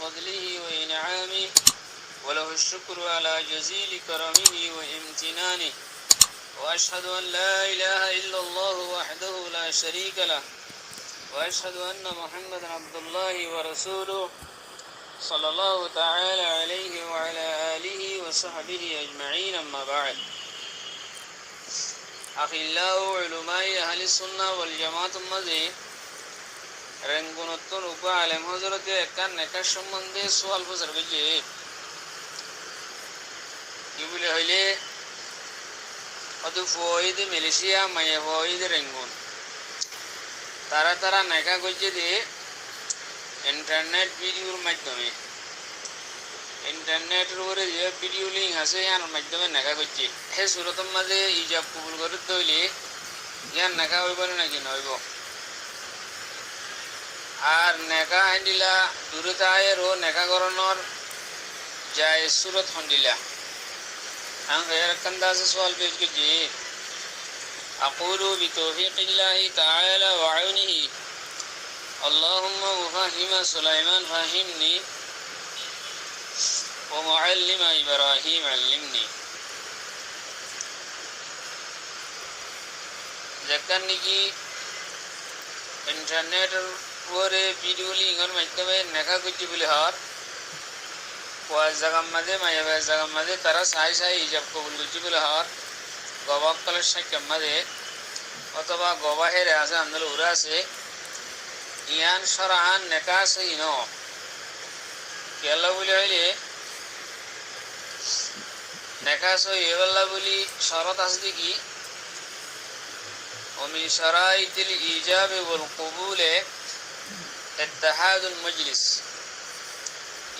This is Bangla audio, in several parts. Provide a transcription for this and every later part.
فضله وإنعامه وله الشكر على جزيل كرمه وامتنانه وأشهد أن لا إله إلا الله وحده لا شريك له وأشهد أن محمدا عبد الله ورسوله صلى الله تعالى عليه وعلى آله وصحبه أجمعين أما بعد أخلاء علماء أهل السنة والجماعة المذهب رنگونتون اوپر عالم حضرت একান নেকার সম্বন্ধে সোয়াল ফজর গজে কি বলে হইলে অদু ফয়দে মালয়েশিয়া মায়া ফয়দে রঙ্গুন তারা নেকা গজে দিয়ে ইন্টারনেট ভিডিওর মাধ্যমে ইন্টারনেটের উপরে যে ভিডিও লিঙ্ক আছে ইয়ার মাধ্যমে নেকা গজে হে সুরতর মাঝে ইজাব কবুল করে তৈলে ইয়ার নেকা হইব নাকি নইব আর নেকা হান্ডিলা দূরতায়ের ও নেকা গরনর যায় সুরত হন্ডিলা আং এর কান্দা সে সওয়াল পেশ করি আকুলু বিতৌফিকিল্লাহি তাআলা ওয়া আউনিহি আল্লাহুম্মা মুফাহিমা সুলাইমান ফাহিমনি ওয়া মুআল্লিমা ইব্রাহিম আল্লিমনি যেখানে কি ইন্টারনেটের উপরে ভিডিও লিঙ্কের মাধ্যমে নেকা করছি বলে হর কোয়ার জায়গার মাঝে মায়াবের জায়গার মাঝে তারা সাই হিজাব কবুল করছি বলে হর গবাকলের সাক্ষের মাঝে অথবা গবাহের আছে আন্দোলন উড়ে আছে ইয়ান সরাহান নেকা আছে ইন কেলা বলে হইলে নেকা সই এবেলা বলি শরত আছে দেখি ومن شرائط الإيجاب والقبول اتحاد المجلس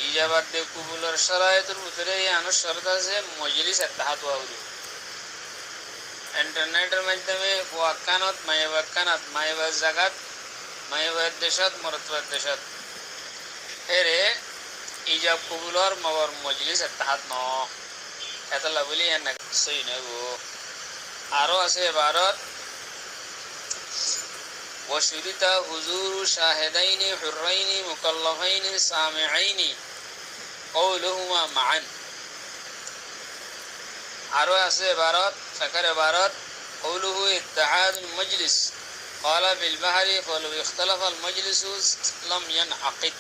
إجابات دي قبول الشرائط الوتري يعني الشرط আছে مجلس اتحاد হওয়া ইন্টারনেটের মাধ্যমে ওয়াকানত মায়াবাকানাত মায়াবার জাগাত মায়াবার দেশত মরতবার দেশত এরে ইজাব কবুলর মগর মজলিস اتحاد ন এতলা বলি না সই নব আরো আছে ভারত وشرط حضور شاهدين حرين مكلفين سامعين قولهما معا আরো আছে ভারত সরকার ভারত قوله اتحاد المجلس قال بالبحر فلو اختلف المجلس لم ينعقد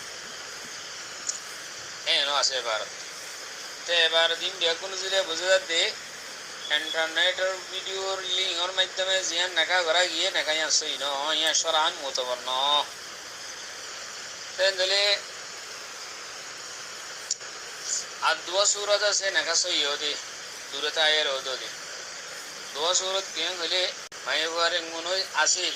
এনো আছে ভারত তে এবার দিন দেখুন যে বুঝা যাচ্ছে ইন্টারনেটের ভিডিওর লিঙ্কের মাধ্যমে জিয়ান নেকা করা গিয়ে নেকা ইয়ান সই ন ইয়া সরান মুতবর ন তেনলে আর দুয়া সুরত আছে নেকা সই হদে দূরতা আয়ের হদে দুয়া সুরত কেন হলে মায়াবার গুণই আছে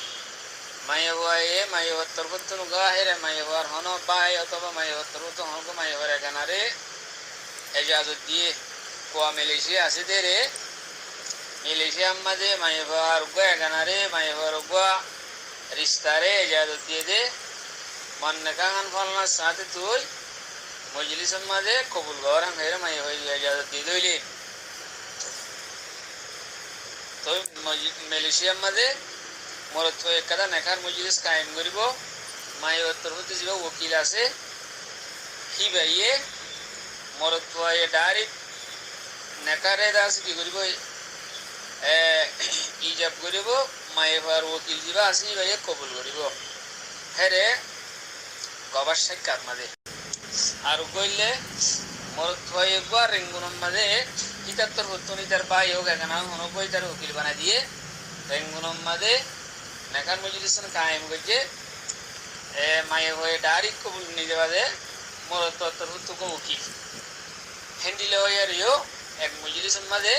মায়াবায়ে মায়াবার তরফত গাহেরে মায়াবার হন বাই অথবা মায়াবার তরফত হন মায়াবার এখানারে এজাজত দিয়ে কোয়া মালয়েশিয়া আছে দেরে মালয়েশিয়া মাঝে মায়াবার উগা এখানারে মায়াবার উগা রিস্তারে এজাজত দিয়ে দে মন নেকাগান ফলনার সাথে তুই মজলিসের মাঝে কবুল গওয়ার হাঙ্গাইরে মায়াবার এজাজত দিয়ে দইলে তো মালয়েশিয়ার মাঝে মরত একদা নেকার মজলিস কায়েম করিব মায়াবার তরফত যে ওকিল আছে হি ভাইয়ে মরত ডাইরেক্ট নেকারে দাস কি করিব ইজাব করিব মায়াবার ওকিল যা আছে ভাইয়ে কবুল করিব হেরে গবার সাক্ষাৎ মাঝে আর কইলে মরত একবার রেঙ্গুনের মাঝে ইতাত্তর হত্তনি তার ভাই হোক এখানে হনবই তার উকিল বানাই দিয়ে রেঙ্গুনের মাঝে নেকার মজলিস কায়েম করছে মায়ে হয়ে ডাইরেক্ট কবুল নিয়ে যাওয়া যায় মরত হত্তর উকিল হ্যান্ডিলে হয়ে আর এক মজলিসের মাঝে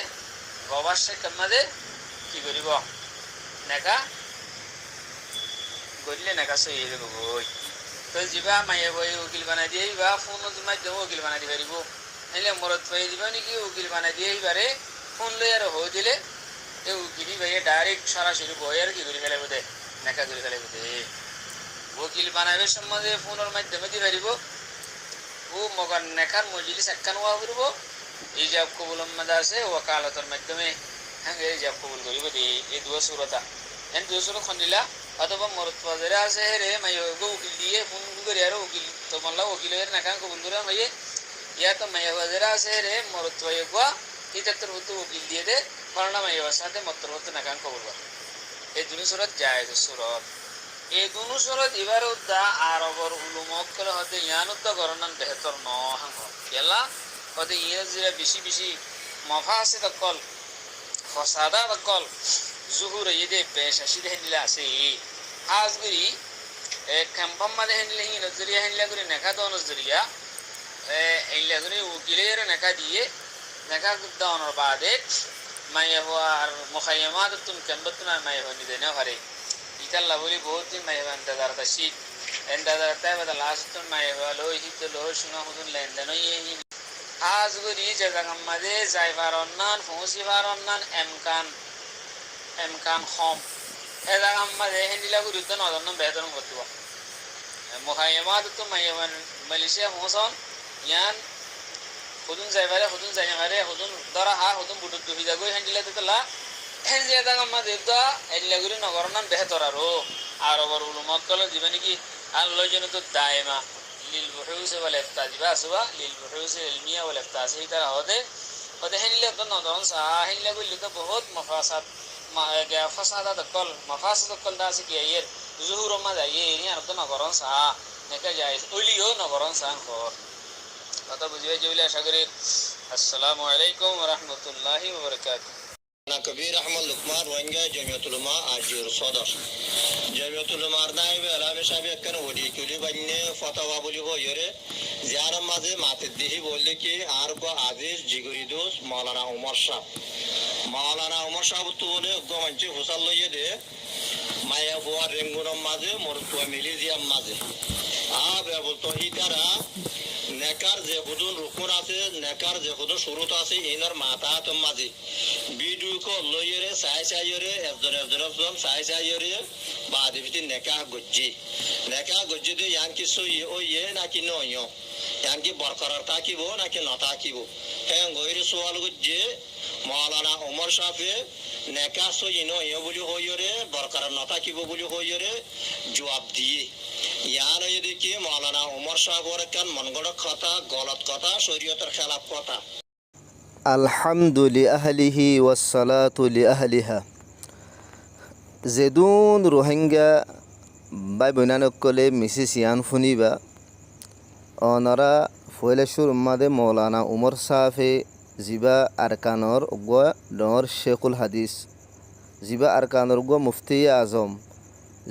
গবার সাক্ষাৎ মাঝে কি করিব নেকা করলে নেকা সই হয়ে যাব বই তো যা মায়ে বই উকিল বানাই দিয়ে বা ফোনের মাধ্যমে উকিল বানাই দিয়ে পারিব নাহলে মরত পাই দিব নাকি উকিল বানাই দিয়ে এইবারে ফোন লই আর হয়ে দিলে এই উকিলই ভাইয়ে ডাইরেক্ট সরাসরি বই আর কি করে ফেলে বোধে নেকা করে ফেলে বোধে উকিল বানাইবার সম্বন্ধে ফোনের মাধ্যমে দিয়ে পারিব ও মগর নেকার মজলিস একখান হওয়া করব ইজাব কবুলের মধ্যে আছে ওয়াকালতের মাধ্যমে হ্যাঁ ইজাব কবুল করিব এই দুয়া সুরতা এন দুয়া সুরত খন্ডিলা অথবা মরত বাজারে আছে হেরে মাই গো উকিল দিয়ে ফোন করে আর উকিল তো মাল্লা উকিলের নাকান কবুল করে হয়ে ইয়া তো মাই বাজারে আছে হেরে মরত ভাই গোয়া হিতাত্তর হতো উকিল দিয়ে দে ফলনা মাই সাথে মত্তর হতো নাকান কবুল করে এই দুনি সুরত যায় সুরত এই দুনু সুরত এবার উদ্দা আরবর উলুমক করে হতে ইয়ান উদ্দা গরনান বেহতর ন হাঙ্গ কেলা হতে ইংরেজিরা বেশি বেশি মফা আছে তকল ফসাদা তকল জুহুর ইদে পেশা সিধে হেনলে আছে আজগুরি ক্যাম্পাম মাঝে হেনলে হি নজরিয়া হেনলে করে নেখা দো নজরিয়া হেনলে করে উকিলের নেখা দিয়ে নেখা দাওয়ানোর বাদে মাইয়া হওয়ার মুখাইমাত তুন কেম্বতুন আর মাইয়া হনি দেনা হারে ইতাল্লা বলি বহুত দিন মাইয়া এন্দাদার তাসি এন্দাদার তাই বাদা লাস্ট তুন মাইয়া হওয়া লো হিত লো শুনা হুদুন লেনদেন ইয়ে আজগুরি জায়গা মাঝে যাইবার অন্যান পৌঁছিবার অন্যান এমকান খম এ জায়গা মাঝে হেন্ডিলা গুরুত্ব নজর বেতন করতে মুখাইমাত তো মাইয়ামান মালয়েশিয়া পৌঁছন ইয়ান হুদুন যাইবারে হুদুন যাইবারে হুদুন ধরা হা হুদুন বুটুত দুহি যাগৈ হেন্ডিলা দিতলা হেন যে জায়গা মাঝে তো হেন্ডিলা গুরি নগর নাম বেহতর আর বর উলুমকল দিবেন কি আল্লাহ জন তো দায়মা للبحوث والإفتاء جباسوا للبحوث العلمية والإفتاء سهي तरह होते हैं ले तो नौदौन सा हैं ले कोई तो बहुत मफासद क्या फसादा तो कल मफासद तो कल दासी किया ये ज़ुहूर में जाइए ये यार तो नौकरन सा नेका जाए उलियो नौकरन सा खोर तो बुझे जो ले शगरी अस्सलामु अलैकुम वरहमतुल्लाहि वबरकातुहू ना कबीर अहमद लुकमान रोहिंग्या जमियतुल उलमा आजिर सदर जमियतुल उलमा नाइब अलामे साहब एकन वडी कुली बन्ने फतवा बोली हो यरे जियार माजे माते देही बोलले कि आर को आदेश जिगरी दोस्त मौलाना उमर साहब तो बोले गमंचे हुसल लइए दे माया बुआ रेंगुरम माजे मोरतुआ मिलिजियाम माजे আব বলতো হি তারা নেকার যে হুদুন রুকুন আছে নেকার যে হুদুন শুরুত আছে ইনার মাথা তো মাঝে বিডু কো লইরে সাইরে একজন সাইরে বাদে ভিতি নেকা গজ্জি দে ইয়ান কি সই ও ইয়ে নাকি নয় ইয়ান কি বরকরার তাকিব নাকি না তাকিব হ্যাঁ গইরে সওয়াল গজ্জি মাওলানা ওমর সাহেব নেকা সই নয় বলি হইরে বরকরার না তাকিব বলি হইরে জবাব দিয়ে ইয়ার এদিকে মাওলানা ওমর সাহেবের কান মনগড় কথা গলত কথা শরীয়তের খেলাফ কথা আলহামদু লিআহলিহি ওয়াসসালাতু লিআহলিহা জেদুন রোহিঙ্গা বাই বৈনানকলে মিসিস ইয়ান ফুনিবা অনরা ফয়লেশুর উম্মাদে মৌলানা উমর সাহেবে জিবা আরকানর গো ডর শেখুল হাদিস জিবা আরকানর গো মুফতি আজম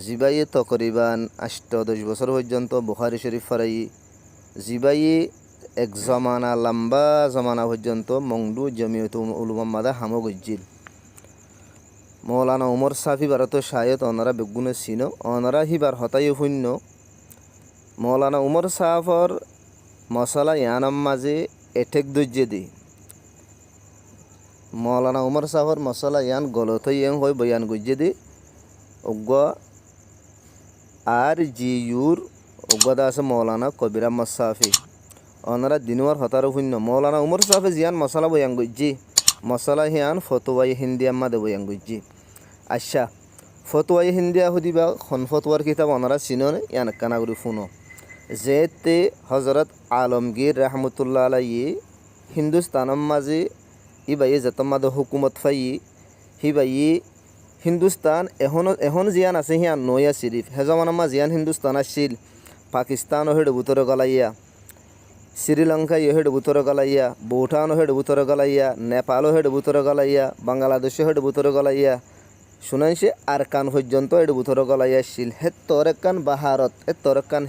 জিবাইয়ে তকরিবান ৮-১০ বছর পর্যন্ত বুখারী শরীফ ফারাই জিবাইয়ে এক জমানা লম্বা জমানা পর্যন্ত মংডু জমিয়ত উলুমা মাদা হামো গজ্জিল মৌলানা উমর সাফি ভারত শায়ত অনারা বেগুনে চিন অনারা হিবার হতাই শূন্য মৌলানা উমর সাহাফর মশলা ইয়ানাম মাঝে এঠেক দৈর্যে দি মৌলানা উমর সাহাফর মশলা ইয়ান গলত ইয়ান হয় বয়ান গজ্জে দি অজ্ঞ আর জিউর অজ্ঞতা আছে মৌলানা কবির আহমদ সাফি অনারা দিনুয়ার হতার শূন্য মৌলানা উমর সাফি জিয়ান মশলা বয়ান গজ্জি মশলা হিয়ান ফতোয়াই হিন্দিয়া মাদে বয়ান গজ্জি আচ্ছা ফতোয়াই হিন্দিয়া সুদিবা খন ফতোয়ার কিতাব অনারা চিননে ইয়ান কানাগুড়ি ফুনো যেতে হজরত আলমগীর রহমতুল্লাহ আলাইয়ে হিন্দুস্তানম মাঝে ইবাইয়ে যেতম মাদে হুকুমত ফাই হিবাইয়ে হিন্দুস্তান এখন জিয়ান আছে হিয়ান নয়া শরীফ হেজমানাম্মা জিয়ান হিন্দুস্তান আসছিল পাকিস্তান হেড বুতর গলাইয়া শ্রীলঙ্কা হেড বুতর গলাইয়া ভুটান হেড বুতর গলাইয়া নেপাল হেড বুতর গলাইয়া বাংলাদেশ হেড বুতর গলাইয়া শুনাইছে আরকান পর্যন্ত হেড বুতর গলাইয়া আসছিল হে তরেকান বাহারত এ তরেকান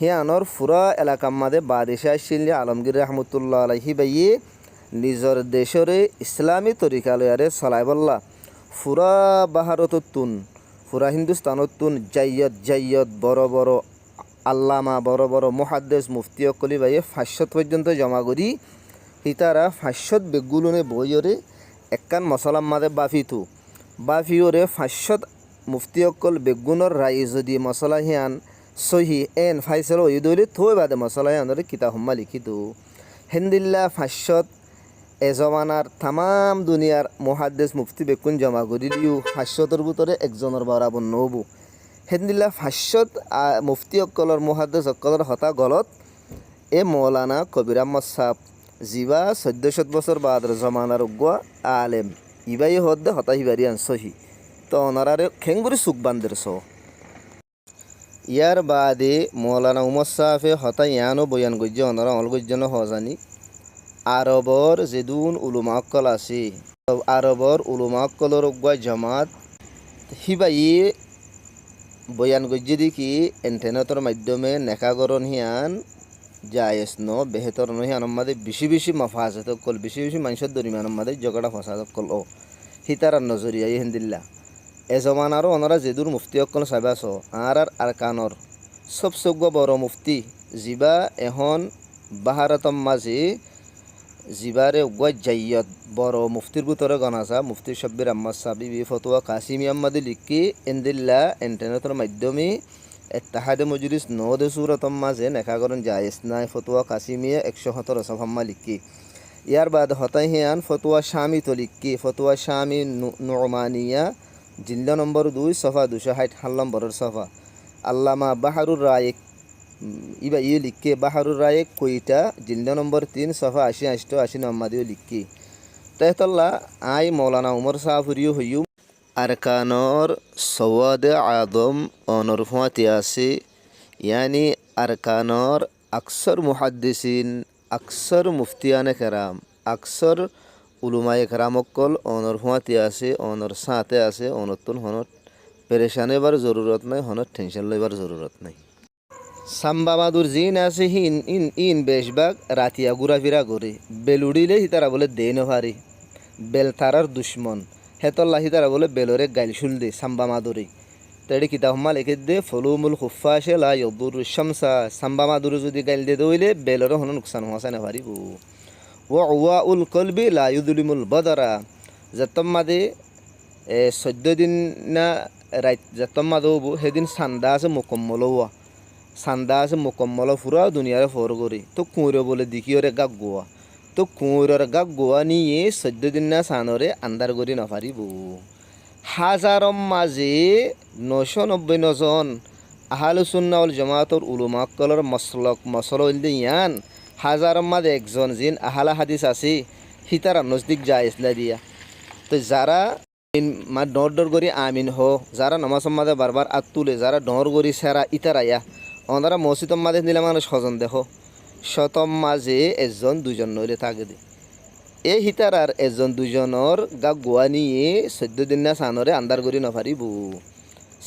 হিয়ানর ফুরা এলাকার মাঝে বাদেশে আসছিল আলমগীর রহমতুল্লাহ আলাইহি বাইয়ে নিজের দেশরে ইসলামী তরিকা লয়ারে চলাই বললা ফুরা বাহারতুন ফুরা হিন্দুস্তানতুন জাইয়ত বড় বড় আল্লামা বড় বড় মুহাদ্দিস মুফতি অকলি বাইয়ে 500 পর্যন্ত জমা করি হিতারা 500 বেগুলনে বইরে একখান মশলার মাঝে বাফিওরে 500 মুফতি অকল বেগুনের রায় যদি মশলা হিয়ান সহি এন ফাইসল ওই দলি থই বাদে মশলা হিয়ানরে কিতাব হম্মা লিখিত হেন্দিল্লা 500 এ জমানার তাম দুনিয়ার মুহাদ্দিস মুফতি বেকুন জমা করি দিও 500 ভিতরে একজনের বরাবর নবু হেদিল্লা 500 মুফতি অকলর মুহাদ্দিস অকলর হতা গলত এ মৌলানা কবির আহমদ সাহ জিবা 1400 বছর বাদর জমানার উগ্গা আলেম ইবাই হদ্দে হতা হিবারি আনসহি তো ওনারারে খেঙ্গুরি সুখ বান্দের স ইয়ার বাদে মৌলানা উমর সাহেবে হতা ইয়ানো বয়ান গজ্য ওনারা অলগজ্জন হজানি আরবর যেদুন উলুমা অক্কল আছে আরবর উলুমা অক্কলর উগ্গা জমাত হিবাই বয়ান গজ্য দেখি ইন্টারনেটের মাধ্যমে নেকাগরণ হিয়ান জায়েজ ন বেহতর নহিয়ান আমাদের বেশি বেশি মাফাজত কল বেশি বেশি মানুষের দরিমান আমাদের জগড়া ফসাদত কল ও হিতারার নজরিয়া হিন্দিল্লা এ জমানারও ওনারা যেদুর মুফতি অকল চাবাছ আর কানর সবচেয়ে বড় মুফতি জিবা এখন বাহারতম মাঝে জিবারে উগ্গা জাইয়ত বড় মুফতির ভিতরে গণাছা মুফতি শব্বির আহমদ সাবিবি ফতুয়া কাসিমি আহমদ লিখি ইন্দিল্লা ইন্টারনেটের মাধ্যমে এত্তাহাদে মজলিস নদে সুরতম মাঝে নেখাগরণ জায়েজ নাই ফতুয়া কাসিমিয়া 117 সফাম্মা লিখি ইয়ার বাদ হতাই হিয়ান ফতুয়া শামি তো লিখি ফতুয়া শামি নুমানিয়া জিল্লা নম্বর 2 সফা 260 নম্বরের সফা আল্লামা বাহারুর রায়েক ইবা ইয়ে লিখে বাহারুর রায়েক কইটা জিল্লা নম্বর 3 সফা 80 নম্বর লিখি তাহতল্লা আই মৌলানা উমর সাহাফুরিও হইয়ু আরকানর সওয়াদ আদম অনরফাতি আছে ইয়ানি আরকানর আকসর মুহাদ্দিসিন আকসর মুফতিয়ানে কেরাম আকসর উলুমায়ে কেরাম অকল অনরফাতি আছে অনর সাথে আছে অনতুন হনত পেরেশান এবার জরুরত নাই হনত টেনশন লইবার জরুরত নাই সাম্বা মাদুর জিন আছে ইন বেশবাগ রাতিয়া ঘুরাফিরা করে বেলুড়িলে হিতারা বলে দে নভারি বেলতারার দুশ্মন হেতল্লাহি তারা বলে বেলরে গাইল শুল দে সাম্বা মাদুরি তেড়ে কিতাব হম্মা লিখে দে ফলুমুল খুফাশে লা ইয়দুর শামসা সাম্বা মাদুরি যদি গাইল দে দইলে বেলরে হন নুকসান হওয়া না পারিব ওয়া উল কলবি লা ইউদুলিমুল বদরা যতম্মা দে 14 দিন না রাত যতম্মা দব সেদিন সান্দা আছে মুকম্মল হওয়া সান্দা আছে মুকম্মল ফুরা দুনিয়ারে ফর করে তো কুঁড়ো বলে দিকিওরে গাক গোয়া তো কুঁড়োর গাক গোয়া নিয়ে 14 দিন না সানরে আন্দার করি নপারিব হাজারম মাঝে 999 জন আহলে সুন্নাহ ওয়াল জামাতের উলামা কলর মসলক ইয়ান হাজারম মাঝে একজন জিন আহলা হাদিস আছে হিতারা নজদিক যায় ইসলা দিয়া তো যারা ডর করি আমিন হো যারা নামাজ মাঝে বারবার আত তুলে যারা ডর করি সেরা ইতারাইয়া ওনারা মসজিদম মাঝে নিলে মানুষ স্বজন দেখো শতম মাঝে একজন দুজন নইলে থাকে দে এই হিতারার একজন দুজনের গা গোয়া নিয়ে 14 দিন না সানরে আন্দার করি নপারিব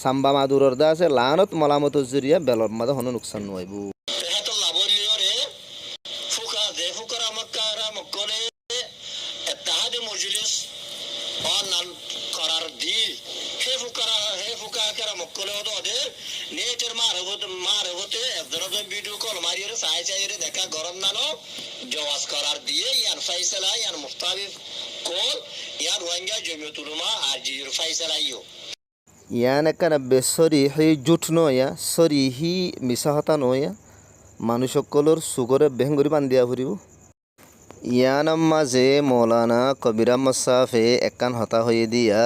সাম্বা মাদুরর দা আছে লানত মলামত জরিয়া বেলর মাঝে হন নুকসান নইব তেহাতল লাবরিয়রে ফুকা দে ফুকরা মক্কারা মক্কলে ইত্তেহাদ মজলিস অনান করার দি হে ফুকা করা মক্কলে ওদে নেটের মারহতে একজনের ভিডিও কল মারিয়ে চাইরে দেখা গরম নানো জওয়াজ করার দিয়ে ইয়ান ফাইসালা ইয়ান মুফতাবি কল ইয়ান রোহিঙ্গা জমিয়তুল উলামা আর জির ফাইসালা ইয়ো ইয়ান একখানা বেসরিহি জুট নয়া সরিহি মিশাহতা নয়া মানুষ সকলের সুগরে বেহঙ্গরি বান্ধিয়া ফুরিব ইয়ানাম মাঝে মৌলানা কবির আহমদ সাহেবে একখান হতা হয়ে দিয়া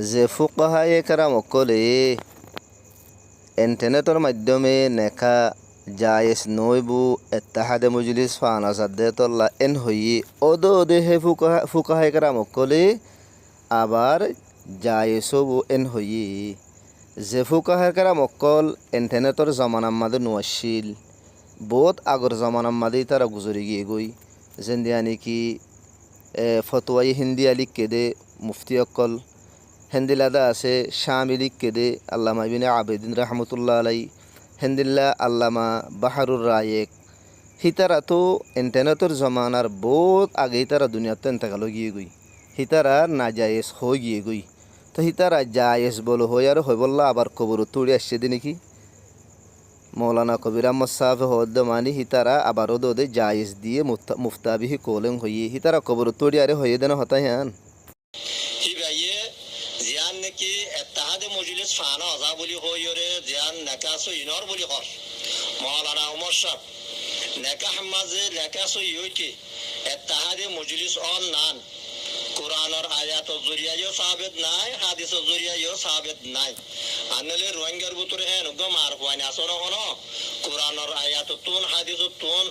যে ফুকাহায়ে কেরাম অকলে ইন্টারনেটের মাধ্যমে নেখা জায়েজ নইবু ইত্তেহাদে মজলিস ফানা সাদ্দেতল্লা এন হইয়ে ওদে হে ফুকাহায়ে কেরাম অকলে আবার জায়েজ হবু এন হইয়ে যে ফুকাহায়ে কেরাম অকল ইন্টারনেটের জমানার মাঝে নোয়াশিল বহুত আগর জমানার মাঝে তারা গুজরি গিয়ে গই যেন দিয়া নাকি ফতোয়াই হিন্দি আলিক কেদে মুফতি অকল হেন্দিলাদা আছে শামি লিখ কেদে আল্লামা ইবনে আবেদিন রহমতুল্লাহ আলাই হেন্দিল্লা আল্লামা বাহারুর রায়েক হিতারা তো ইন্টারনেটের জমানার বহুত আগেই তারা দুনিয়াতে ইন্তেকাল গিয়ে গই হিতারা না জায়েজ হয়ে গিয়ে গই তো হিতারা জায়েজ বলো হই আর হই বললা আবার কবর তুড়ি আসছে দি নাকি মৌলানা কবির আহমদ সাহেব হদ্দ মানি হিতারা আবার ওদে জায়েজ দিয়ে মুফতাবিহি কোলেং হইয়ে হিতারা কবর তুড়ি আরে হইয়ে দেন হতা হ্যান হিবাইয়ে জিয়ান নাকি ইত্তেহাদে মজলিস ফানা আযা বলি হইরে জিয়ান নাকাসু ইনর বলি হর মৌলানা উমর সাহেব নেকাহ মাঝে নেকাসু ইউটি এত্তাহাদি মজলিস অন নান কোরআনের আয়াতের জরিয়ায়ও সাহাবেত নাই, হাদিসের জরিয়ায়ও সাহাবেত নাই। আনলে রোহিঙ্গার ভিতরে হেন গম আর হওয়ানি আসর হন কোরআনের আয়াত তুন হাদিসত তুন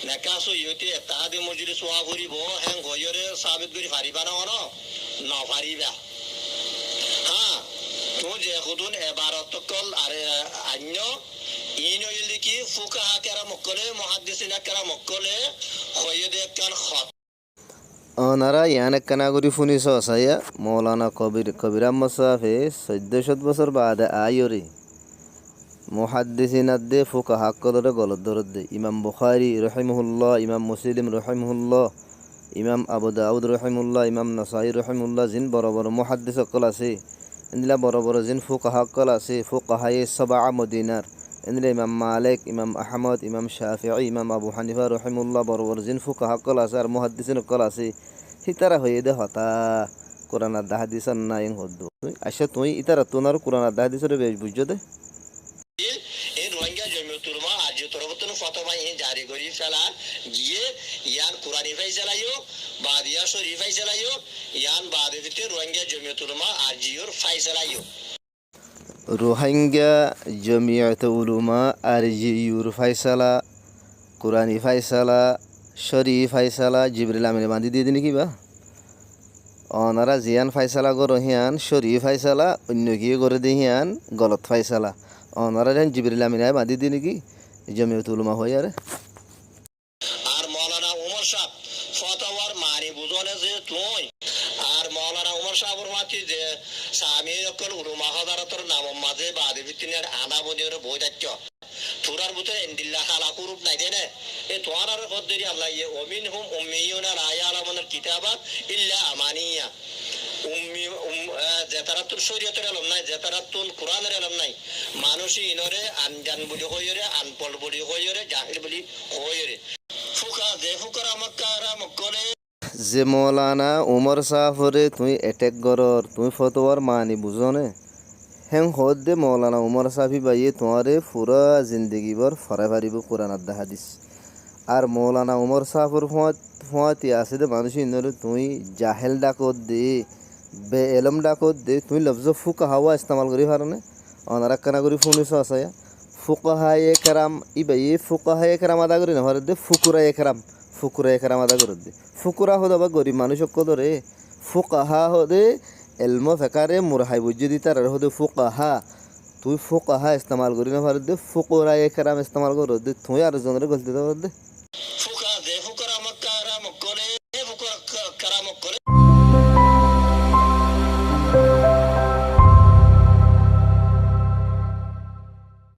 নেকাসো ইয়তি এত্তাহাদি মজলিস ওয়া করিব হেন গয়রে সাহাবেত করি ফারিবা না হন না ফারিবা। হ্যাঁ তুই যে খুদুন এবারত কল আর আন্য ইন হইলি কি ফুকাহা কেরা মক্কলে মুহাদ্দিসিনা কেরা মক্কলে হইদে কান খত ওনারা ইয়ানে কানাগুরি ফুনিস আসাইয়া মৌলানা কবির আহমদ সাহাফি 1400 বছর বাদে আয়রি মুহাদ্দিসিনাদ্দে ফুকাহা কদরে গলত দরদে ইমাম বুখারী রহিমাহুল্লাহ, ইমাম মুসলিম রহিমাহুল্লাহ, ইমাম আবু দাউদ রহিমাহুল্লাহ, ইমাম নাসাই রহিমাহুল্লাহ, জিন বড় বড় মুহাদ্দিস সকল আছে ইনলা বড় বড় জিন ফুকাহা সকল আছে ফুকাহায়ে সাবা মদিনার ইনলা ইমাম মালিক, ইমাম আহমদ, ইমাম শাফিঈ, ইমাম আবু হানিফা রহিমাহুল্লাহ বড় বড় জিন ফুকাহা সকল আছে আর মুহাদ্দিসিন সকল আছে হিতারা হয়ে দে হতা কোরআন আর হাদিসের না ইং হদ্দু আচ্ছা তুই ইতারা তোনার কোরআন আর হাদিসের বেশ বুঝছো দে এই রোহিঙ্গা জমিয়তুল মা আজ তরবতন ফতোয়া এই জারি করি ফেলা গিয়ে ইয়ান কুরআনি ফাইসালাইও বাদিয়া শরীফ ফাইসালাইও ইয়ান বাদে দিতে রোহিঙ্গা জমিয়তুল মা আজিওর ফাইসালাইও রোহিঙ্গা জমিয়ত উলুমা আর জিউর ফাইসালা কোরআনি ফাইসালা শরীফ ফাইসালা জিবরিল আমিনে বান্ধি দিয়ে দিনি কিবা অনারা জিয়ান ফাইসালা গর হিয়ান শরীফ ফাইসালা অন্য কি করে দিয়ে হিয়ান গলত ফাইসালা অনারা যেন জিবরিল আমিনায় বান্ধি দিয়ে নাকি জমিয়ত উলুমা হয়ে আরে আর মাওলানা ওমর সাহেব ফতোয়ার মানি বুঝনে যে তুই আর মাওলানা ওমর সাহেবের মাটি যে স্বামী অকল উলুমা হদারতর নাম মাঝে বাদে ভিতরে আনা বদির বই দাচ্য তুরার ভিতরে ইন্দিল্লাহ খালা কুরুপ নাই দেনে এ তোয়ার আর কদ্দরি আল্লাহ ইয়ে ওমিন হুম উম্মিয়ুনা লা ইয়ালামুনাল কিতাবা ইল্লা আমানিয়া উম্মি জেতারাতুল শরীয়তের এলম নাই জেতারাতুল কোরআনের এলম নাই মানুষই ইনরে আনজান বলি হইরে আনপল বলি হইরে জাহিল বলি হইরে ফুকা যে ফুকার মক্কারা মক্কলে যে মৌলানা উমর সাহাফরে তুই এটেক গরর তুই ফতোয়ার মানি বুঝনে হেং হদ দে মৌলানা উমর সাহাফি বাইয়ে তোমারে পুরা জিন্দগি ভর ফরে ফারিব কোরআন আর হাদিস আর মৌলানা উমর সাহাফর ফুয়াতি আছে দে মানুষ ইনরে তুই জাহেল ডাকত দে বে এলম ডাকত দে তুই লফজ ফুকা হাওয়া ইস্তেমাল করি পারনে অনারা কানা করি ফুনিস আসায়া ফুকাহায়ে কেরাম ই বাইয়ে ফুকাহায়ে কেরাম আদা করি না হরে দে ফুকুরায়ে কেরাম আদা করে দে ফুকুরা হদ বা গরিব মানুষ কদরে ফুকাহা হদে এলম ফেকারে মুরহাই বুঝে দিতার আর হদে ফুকাহা তুই ফুকাহা ইস্তেমাল করি না পারে দে ফুকুরায়ে কেরাম ইস্তেমাল করে দে তুই আর জনের গলতি দে